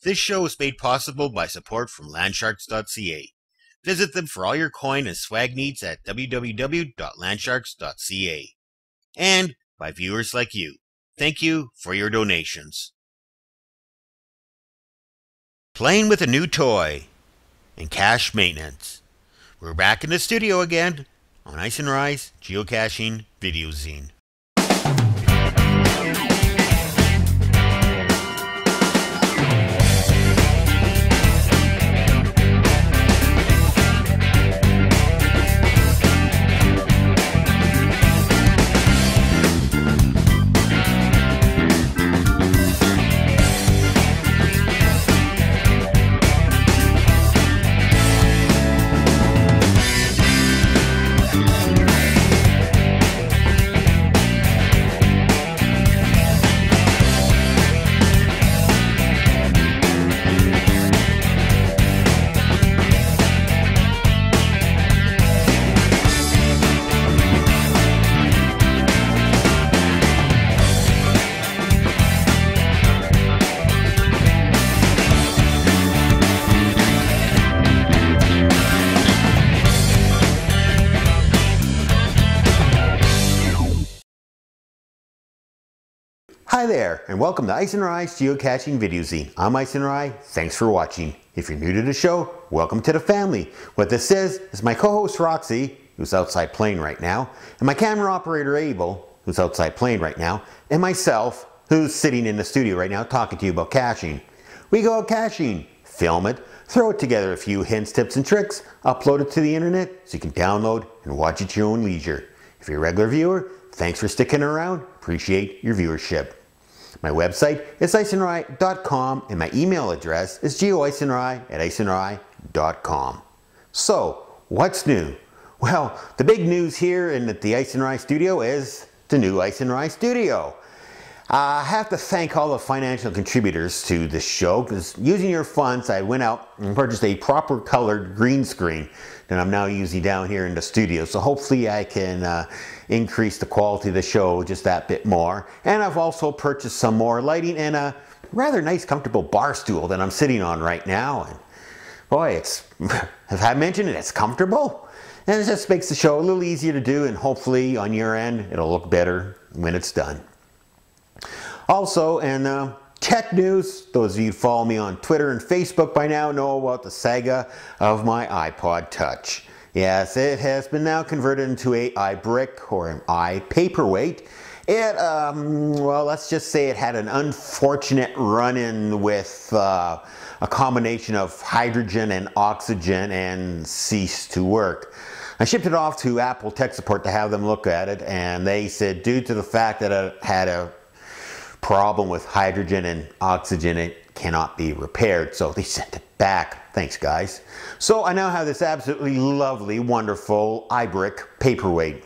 This show is made possible by support from landsharks.ca. Visit them for all your coin and swag needs at www.landsharks.ca. And by viewers like you. Thank you for your donations. Playing with a new toy and cache maintenance. We're back in the studio again on Icenrye's Geocaching Video Zine. Hi there, and welcome to Icenrye's Geocaching Video Zine. I'm Icenrye, thanks for watching. If you're new to the show, welcome to the family. What this is my co-host Roxy, who's outside playing right now, and my camera operator Abel, who's outside playing right now, and myself, who's sitting in the studio right now talking to you about caching. We go out caching, film it, throw it together a few hints, tips, and tricks, upload it to the internet so you can download and watch at your own leisure. If you're a regular viewer, thanks for sticking around, appreciate your viewership. My website is Icenrye.com and my email address is geoicenrye@icenrye.com. So, what's new? Well, the big news here in the Icenrye studio is the new Icenrye studio. I have to thank all the financial contributors to this show because using your funds, I went out and purchased a proper colored green screen that I'm now using down here in the studio. So hopefully I can increase the quality of the show just that bit more. And I've also purchased some more lighting and a rather nice comfortable bar stool that I'm sitting on right now. And boy, it's, have I mentioned it, it's comfortable. And it just makes the show a little easier to do, and hopefully on your end it'll look better when it's done. Also, and tech news, those of you who follow me on Twitter and Facebook by now know about the saga of my iPod Touch. Yes, it has been now converted into a iBrick or an iPaperweight. It, well, let's just say it had an unfortunate run-in with a combination of hydrogen and oxygen and ceased to work. I shipped it off to Apple Tech Support to have them look at it, and they said due to the fact that it had a problem with hydrogen and oxygen, it cannot be repaired, so they sent it back. Thanks, guys. So I now have this absolutely lovely, wonderful iBrick paperweight.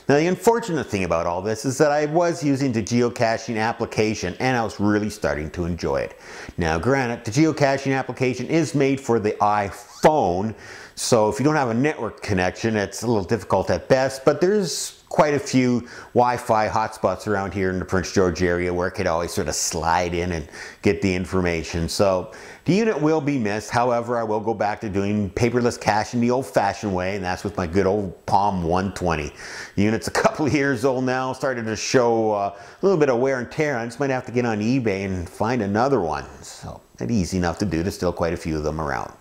Now the unfortunate thing about all this is that I was using the geocaching application and I was really starting to enjoy it. Now granted, the geocaching application is made for the iPhone, so if you don't have a network connection, it's a little difficult at best, but there's quite a few Wi-Fi hotspots around here in the Prince George area where I could always sort of slide in and get the information. So the unit will be missed. However, I will go back to doing paperless caching the old-fashioned way, and that's with my good old Palm 120. The unit's a couple of years old now, started to show a little bit of wear and tear. I just might have to get on eBay and find another one. So it's easy enough to do. There's still quite a few of them around.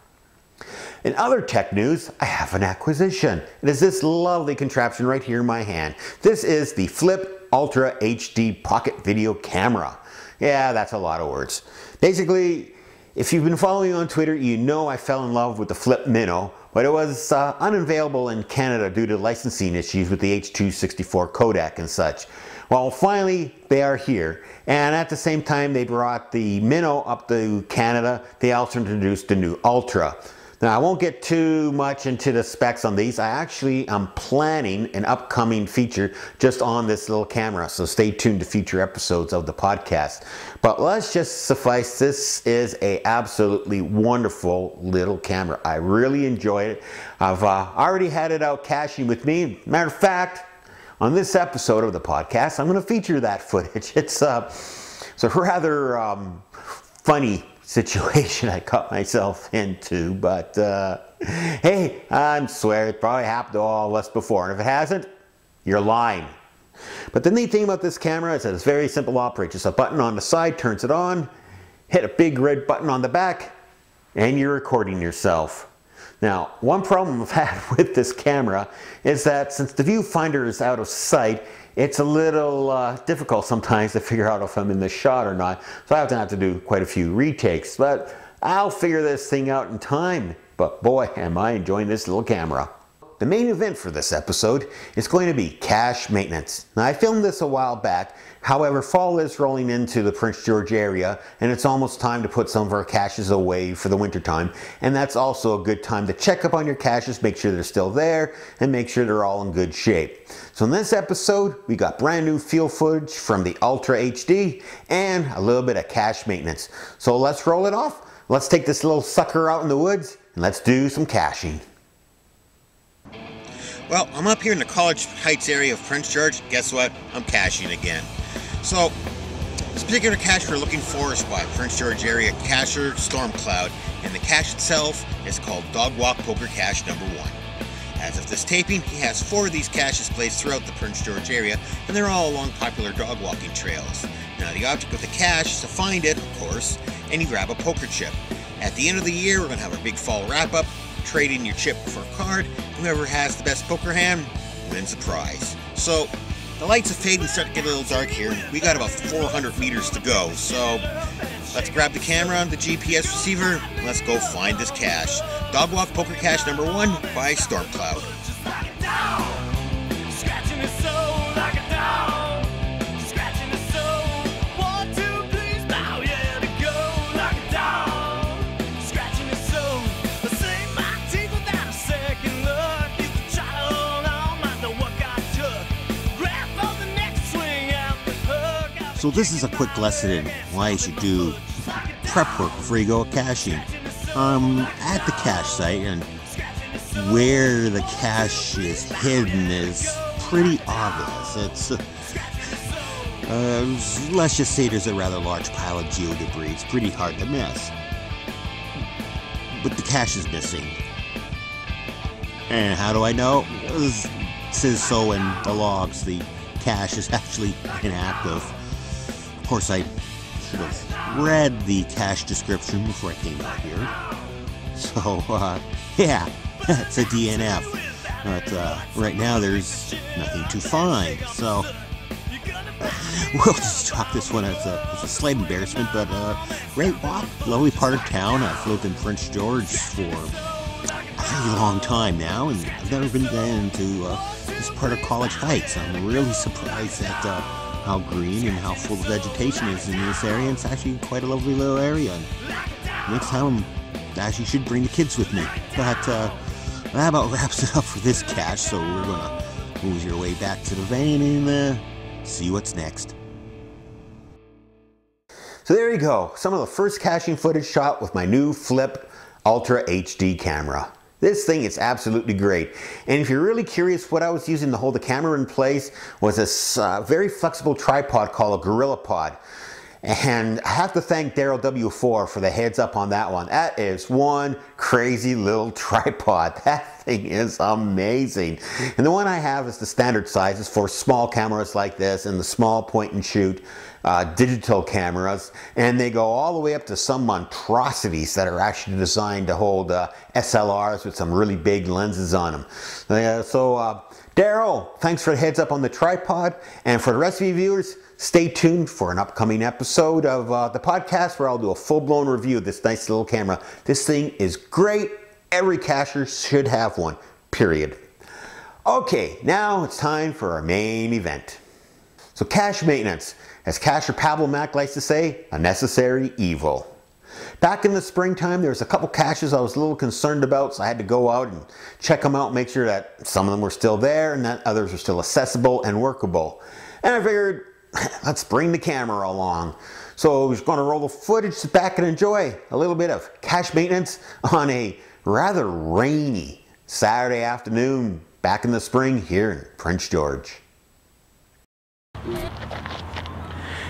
In other tech news, I have an acquisition. It is this lovely contraption right here in my hand. This is the Flip Ultra HD Pocket Video Camera. Yeah, that's a lot of words. Basically, if you've been following me on Twitter, you know I fell in love with the Flip Minnow, but it was unavailable in Canada due to licensing issues with the H.264 codec and such. Well, finally, they are here. And at the same time they brought the Minnow up to Canada, they also introduced the new Ultra. Now, I won't get too much into the specs on these. I actually am planning an upcoming feature just on this little camera, so stay tuned to future episodes of the podcast. But let's just suffice, this is a absolutely wonderful little camera. I really enjoy it. I've already had it out caching with me. Matter of fact, on this episode of the podcast, I'm going to feature that footage. It's a rather funny situation I got myself into, but hey, I swear it probably happened to all of us before, and if it hasn't, you're lying. But the neat thing about this camera is that it's very simple to operate. Just a button on the side turns it on, hit a big red button on the back, and you're recording yourself. Now, one problem I've had with this camera is that since the viewfinder is out of sight, it's a little difficult sometimes to figure out if I'm in the shot or not. So I have to do quite a few retakes, but I'll figure this thing out in time. But boy, am I enjoying this little camera. The main event for this episode is going to be cache maintenance. Now, I filmed this a while back. However, fall is rolling into the Prince George area, and it's almost time to put some of our caches away for the winter time. And that's also a good time to check up on your caches, make sure they're still there, and make sure they're all in good shape. So in this episode, we got brand new field footage from the Ultra HD and a little bit of cache maintenance. So let's roll it off. Let's take this little sucker out in the woods and let's do some caching. Well, I'm up here in the College Heights area of Prince George. Guess what? I'm caching again. So, this particular cache we're looking for is by Prince George area cacher Stormcloud, and the cache itself is called Dog Walk Poker Cache number 1. As of this taping, he has 4 of these caches placed throughout the Prince George area, and they're all along popular dog walking trails. Now, the object of the cache is to find it, of course, and you grab a poker chip. At the end of the year, we're going to have our big fall wrap-up, trade in your chip for a card. Whoever has the best poker hand wins a prize. So, the lights have faded and start to get a little dark here. We got about 400 meters to go, so let's grab the camera, the GPS receiver, and let's go find this cache. Dog Walk Poker Cache number 1 by Stormcloud. So this is a quick lesson in why you should do prep work before you go caching. At the cache site, and where the cache is hidden is pretty obvious. It's let's just say there's a rather large pile of geo debris. It's pretty hard to miss. But the cache is missing. And how do I know? It says so in the logs. The cache is actually inactive. Of course, I should have read the cache description before I came out here. So, yeah, it's a DNF. But right now there's nothing to find. So, we'll just chalk this one as a slight embarrassment. But great walk, lovely part of town. I've lived in Prince George for a very long time now, and I've never been into this part of College Heights. I'm really surprised at how green and how full of vegetation is in this area. It's actually quite a lovely little area. And next time, I actually should bring the kids with me. But that about wraps it up for this cache. So we're gonna move your way back to the van and see what's next. So there you go. Some of the first caching footage shot with my new Flip Ultra HD camera. This thing is absolutely great. And if you're really curious, what I was using to hold the camera in place was this very flexible tripod called a Gorillapod. And I have to thank Daryl W4 for the heads up on that one. That is one crazy little tripod. That thing is amazing. And the one I have is the standard sizes for small cameras like this and the small point and shoot digital cameras, and they go all the way up to some monstrosities that are actually designed to hold SLRs with some really big lenses on them. So Daryl, thanks for the heads up on the tripod, and for the rest of you viewers, stay tuned for an upcoming episode of the podcast where I'll do a full-blown review of this nice little camera. This thing is great. Every cacher should have one, period. Okay, now it's time for our main event. So cache maintenance. As cacher Pablo likes to say, a necessary evil. Back in the springtime, there was a couple caches I was a little concerned about, so I had to go out and check them out, make sure that some of them were still there and that others were still accessible and workable. And I figured, let's bring the camera along. So I was going to roll the footage, sit back and enjoy a little bit of cache maintenance on a rather rainy Saturday afternoon back in the spring here in Prince George.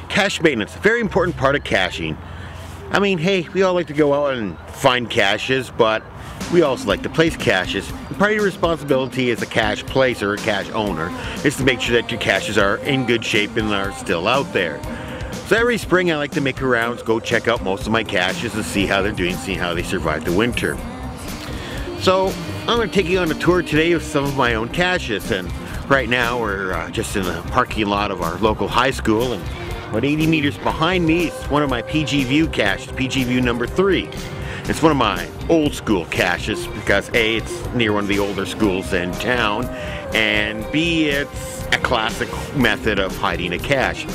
Cache maintenance, a very important part of caching. I mean, hey, we all like to go out and find caches, but we also like to place caches. And part of your responsibility as a cache placer, a cache owner, is to make sure that your caches are in good shape and are still out there. So every spring I like to make rounds, go check out most of my caches and see how they're doing, see how they survive the winter. So I'm going to take you on a tour today of some of my own caches, and right now we're just in the parking lot of our local high school, and about 80 meters behind me is one of my PG View caches, PG View number 3. It's one of my old school caches because A, it's near one of the older schools in town, and B, it's a classic method of hiding a cache.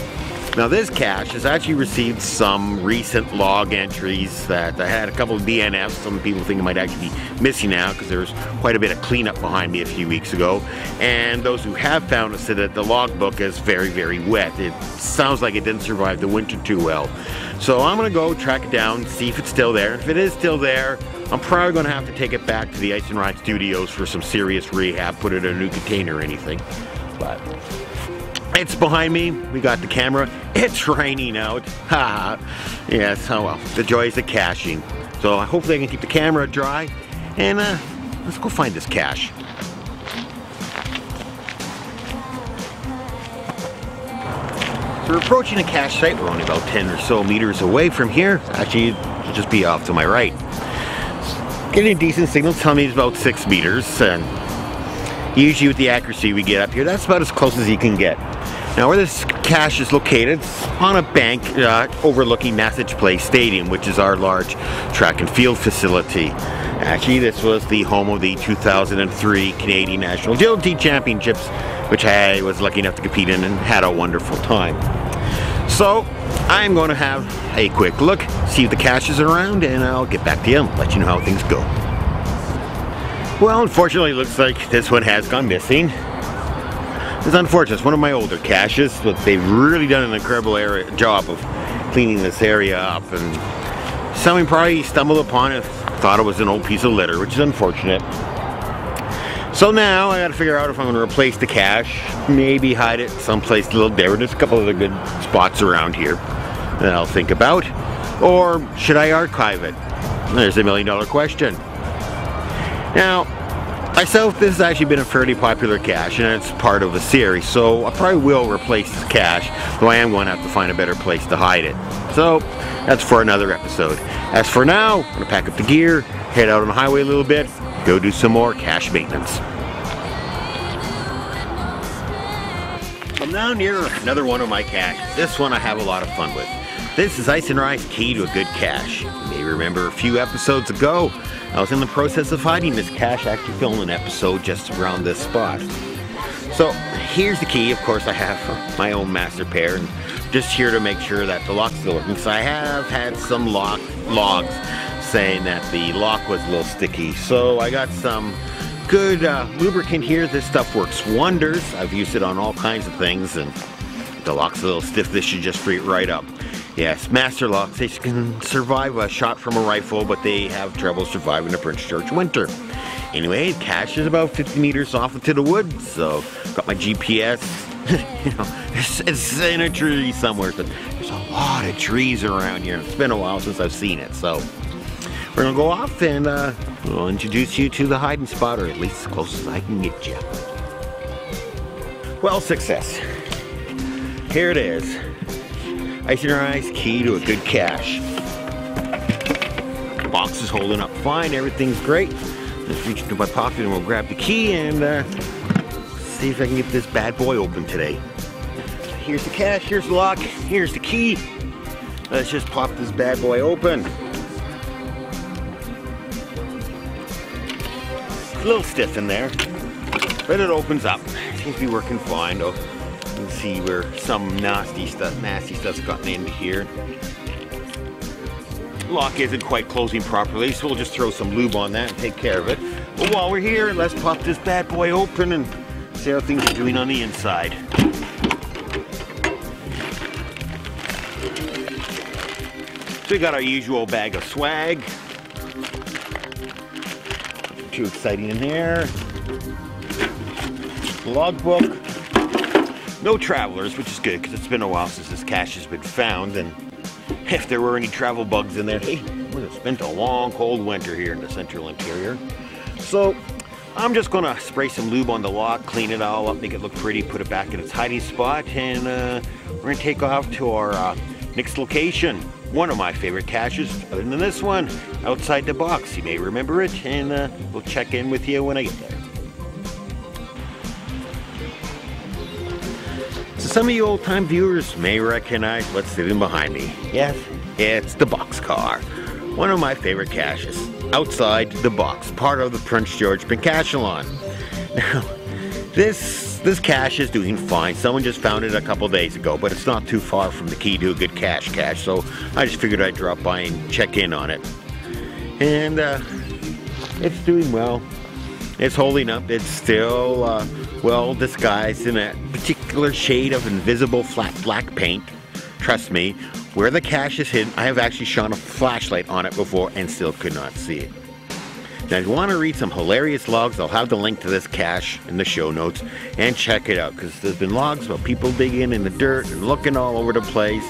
Now this cache has actually received some recent log entries that I had a couple of DNFs. Some people think it might actually be missing now because there was quite a bit of cleanup behind me a few weeks ago. And those who have found it said that the logbook is very, very wet. It sounds like it didn't survive the winter too well. So I'm going to go track it down, see if it's still there. If it is still there, I'm probably going to have to take it back to the Icenrye studios for some serious rehab, put it in a new container or anything. But it's behind me. We got the camera. It's raining out. Ha! Yes, oh well. The joys of caching. So hopefully I can keep the camera dry. And let's go find this cache. So we're approaching a cache site. We're only about 10 or so meters away from here. Actually, it'll just be off to my right. Getting a decent signal. Tell me it's about 6 meters. And usually with the accuracy we get up here, that's about as close as you can get. Now where this cache is located, it's on a bank overlooking Message Place Stadium, which is our large track and field facility. Actually, this was the home of the 2003 Canadian National Agility Championships, which I was lucky enough to compete in and had a wonderful time. So I'm going to have a quick look, see if the cache is around, and I'll get back to you and let you know how things go. Well, unfortunately, it looks like this one has gone missing. It's unfortunate. It's one of my older caches, but they've really done an incredible job of cleaning this area up. And someone probably stumbled upon it, thought it was an old piece of litter, which is unfortunate. So now I got to figure out if I'm going to replace the cache, maybe hide it someplace a little different. There's a couple other good spots around here that I'll think about. Or should I archive it? There's a $1,000,000 question. Now, myself, this has actually been a fairly popular cache, and it's part of the series, so I probably will replace this cache, though I am going to have to find a better place to hide it. So, that's for another episode. As for now, I'm going to pack up the gear, head out on the highway a little bit, go do some more cache maintenance. I'm now near another one of my caches. This one I have a lot of fun with. This is Icenrye's key to a good cache. You may remember a few episodes ago, I was in the process of hiding this cache, actually filming an episode just around this spot. So here's the key. Of course, I have my own master pair, and just here to make sure that the lock's still working. So I have had some logs saying that the lock was a little sticky. So I got some good lubricant here. This stuff works wonders. I've used it on all kinds of things, and the lock's a little stiff. This should just free it right up. Yes, master locks, they can survive a shot from a rifle, but they have trouble surviving a Prince George winter. Anyway, the cache is about 50 meters off into the woods, so got my GPS. You know, it's in a tree somewhere, but there's a lot of trees around here. It's been a while since I've seen it, so we're gonna go off and we'll introduce you to the hiding spot, or at least as close as I can get you. Well, success. Here it is. Icenrye's key to a good cache. The box is holding up fine, everything's great. Just reach into my pocket and we'll grab the key and see if I can get this bad boy open today. Here's the cache, here's the lock, here's the key. Let's just pop this bad boy open. It's a little stiff in there, but it opens up. Seems to be working fine though. You can see where some nasty stuff's gotten into here. Lock isn't quite closing properly, so we'll just throw some lube on that and take care of it. But while we're here, let's pop this bad boy open and see how things are doing on the inside. So we got our usual bag of swag. Nothing too exciting in there. Logbook. No travelers, which is good because it's been a while since this cache has been found, and if there were any travel bugs in there. Hey, we've spent a long cold winter here in the central interior. So I'm just gonna spray some lube on the lock, clean it all up, make it look pretty, put it back in its hiding spot, and we're gonna take off to our next location. One of my favorite caches, other than this one, outside the box. You may remember it, and we'll check in with you when I get there. So some of you old-time viewers may recognize what's sitting behind me. Yes, it's the boxcar. One of my favorite caches, outside the box, part of the Prince George Pentcachelon. Now, this cache is doing fine. Someone just found it a couple days ago, but it's not too far from the key to a good cache, so I just figured I'd drop by and check in on it. And it's doing well. It's holding up. It's still well disguised in a particular shade of invisible flat black paint. Trust me, where the cache is hidden, I have actually shone a flashlight on it before and still could not see it. Now, if you want to read some hilarious logs, I'll have the link to this cache in the show notes, and check it out, because there's been logs about people digging in the dirt and looking all over the place,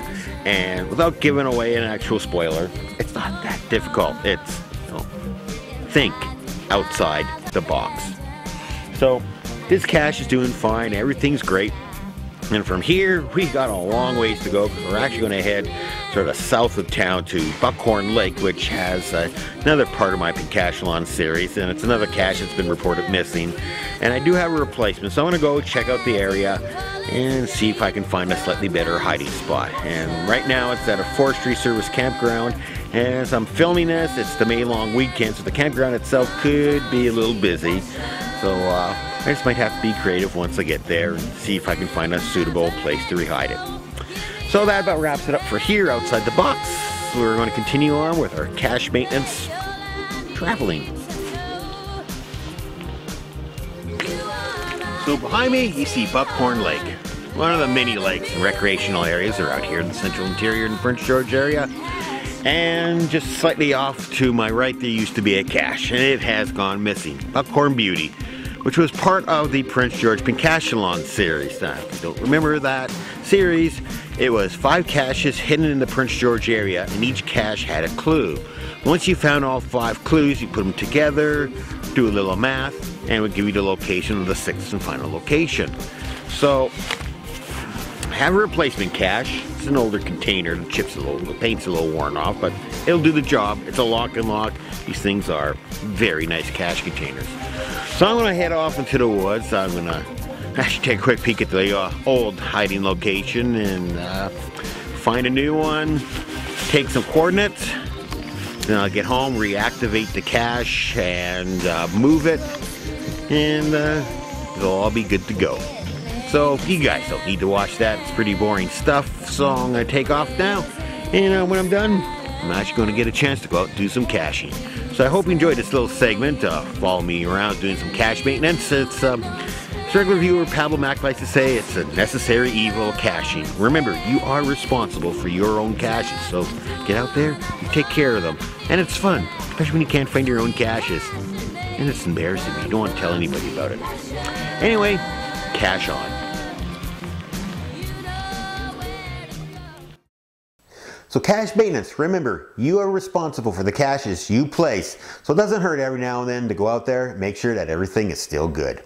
and without giving away an actual spoiler, it's not that difficult. It's, you know, think outside the box. So this cache is doing fine, everything's great. And from here, we got a long ways to go, because we're actually going to head sort of south of town to Buckhorn Lake, which has another part of my Pentcachelon series, and it's another cache that's been reported missing. And I do have a replacement, so I'm going to go check out the area and see if I can find a slightly better hiding spot. And right now, it's at a Forestry Service campground. As I'm filming this, it's the May long weekend, so the campground itself could be a little busy. So I just might have to be creative once I get there and see if I can find a suitable place to rehide it. So that about wraps it up for here outside the box. We're going to continue on with our cache maintenance traveling. So behind me you see Buckhorn Lake, one of the many lakes and recreational areas that are out here in the central interior in the Prince George area. And just slightly off to my right there used to be a cache, and it has gone missing. Buckhorn Beauty, which was part of the Prince George Pentcachelon series. Now, if you don't remember that series, it was 5 caches hidden in the Prince George area, and each cache had a clue. Once you found all 5 clues, you put them together, do a little math, and it would give you the location of the 6th and final location. So, I have a replacement cache. It's an older container. The chips a little, the paint's a little worn off, but it'll do the job. It's a lock and lock. These things are very nice cache containers. So I'm going to head off into the woods. I'm going to actually take a quick peek at the old hiding location and find a new one, take some coordinates, then I'll get home, reactivate the cache, and move it, and it'll all be good to go. So you guys don't need to watch that. It's pretty boring stuff. So I'm going to take off now, and when I'm done, I'm actually going to get a chance to go out and do some caching. So I hope you enjoyed this little segment. Follow me around doing some cache maintenance. It's regular viewer Pablo Mac likes to say, it's a necessary evil caching. Remember, you are responsible for your own caches, so get out there and take care of them. And it's fun, especially when you can't find your own caches. And it's embarrassing, but you don't want to tell anybody about it. Anyway, cache on. So cache maintenance, remember, you are responsible for the caches you place. So it doesn't hurt every now and then to go out there and make sure that everything is still good.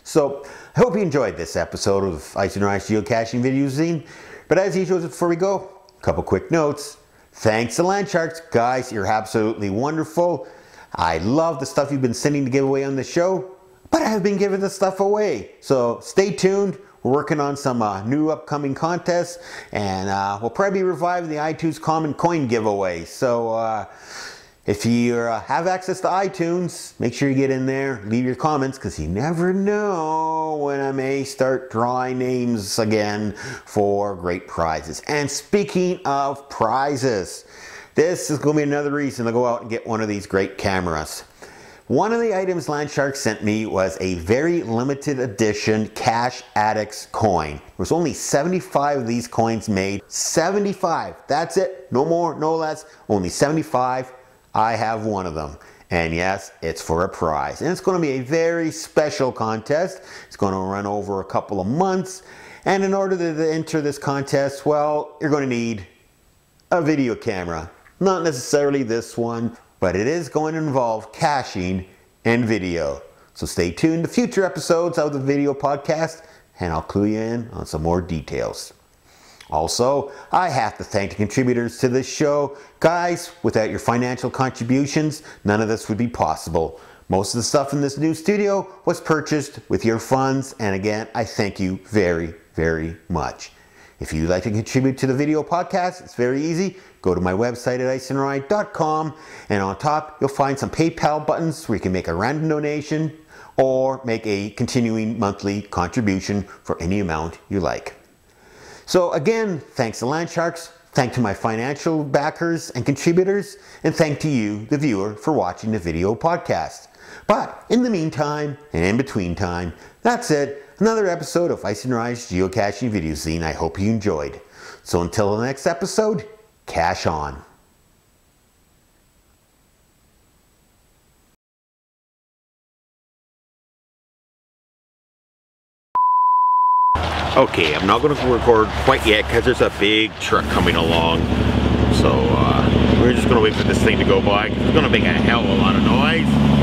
So I hope you enjoyed this episode of Icenrye's Geocaching Video Zine. But as usual, before we go, a couple quick notes. Thanks to Landsharks. Guys, you're absolutely wonderful. I love the stuff you've been sending to give away on the show, but I have been giving the stuff away. So stay tuned. We're working on some new upcoming contests, and we'll probably be reviving the iTunes Common Coin giveaway. So if you have access to iTunes, make sure you get in there, leave your comments, because you never know when I may start drawing names again for great prizes. And speaking of prizes, this is going to be another reason to go out and get one of these great cameras. One of the items Landshark sent me was a very limited edition Cache Addicts coin. There was only 75 of these coins made. 75, that's it, no more, no less, only 75. I have one of them. And yes, it's for a prize. And it's going to be a very special contest. It's going to run over a couple of months. And in order to enter this contest, well, you're going to need a video camera. Not necessarily this one, but it is going to involve caching and video. So stay tuned to future episodes of the video podcast and I'll clue you in on some more details. Also, I have to thank the contributors to this show. Guys, without your financial contributions, none of this would be possible. Most of the stuff in this new studio was purchased with your funds, and again, I thank you very, very much. If you'd like to contribute to the video podcast, it's very easy. Go to my website at Icenrye.com, and on top, you'll find some PayPal buttons where you can make a random donation or make a continuing monthly contribution for any amount you like. So again, thanks to Landsharks, thank to my financial backers and contributors, and thank to you, the viewer, for watching the video podcast. But in the meantime, and in between time, that's it. Another episode of Icenrye's Geocaching Video Zine. I hope you enjoyed. So until the next episode, cache on. Okay, I'm not going to record quite yet because there's a big truck coming along. So we're just going to wait for this thing to go by. It's going to make a hell of a lot of noise.